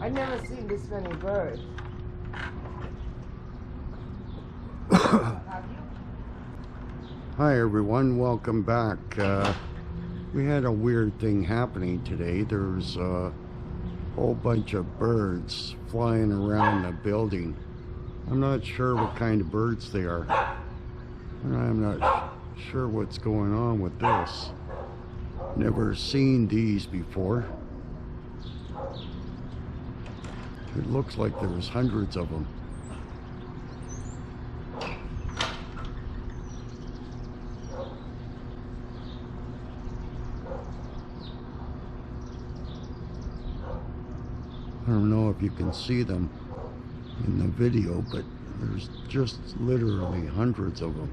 I've never seen this many birds. Have you? Hi everyone, welcome back. We had a weird thing happening today. There's a whole bunch of birds flying around the building. I'm not sure what kind of birds they are. And I'm not sure what's going on with this. Never seen these before. It looks like there's hundreds of them. I don't know if you can see them in the video, but there's just literally hundreds of them.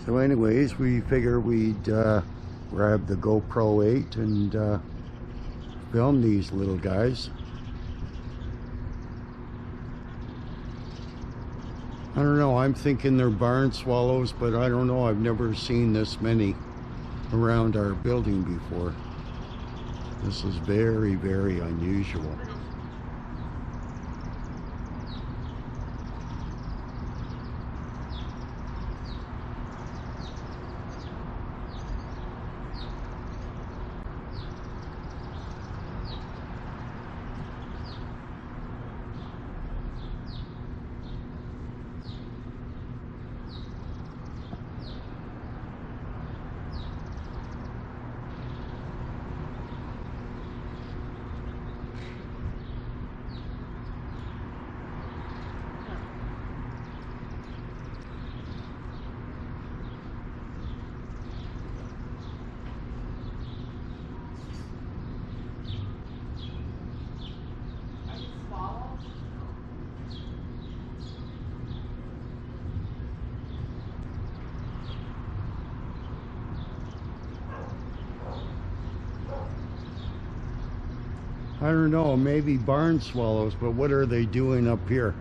So anyways, we figured we'd grab the GoPro 8 and film these little guys. I don't know, I'm thinking they're barn swallows, but I don't know, I've never seen this many around our building before. This is very, very unusual. I don't know, maybe barn swallows, but what are they doing up here?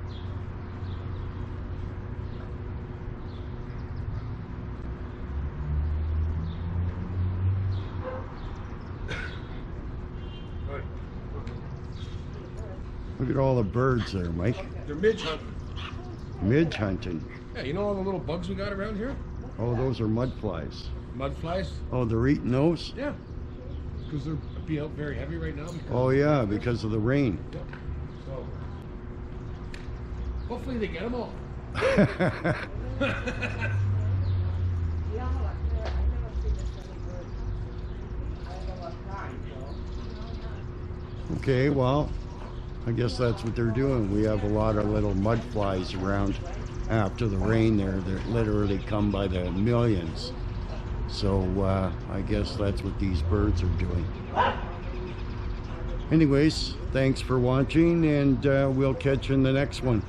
Look at all the birds there, Mike. They're midge hunting. Midge hunting. Yeah, you know all the little bugs we got around here? Oh, those are mudflies. Mudflies? Oh, they're eating those? Yeah. Because they're being out very heavy right now. Oh yeah, because of the rain. Yep. So, hopefully they get them all. Okay, well, I guess that's what they're doing. We have a lot of little mud flies around after the rain there that literally come by the millions. So I guess that's what these birds are doing. Anyways, thanks for watching, and we'll catch you in the next one.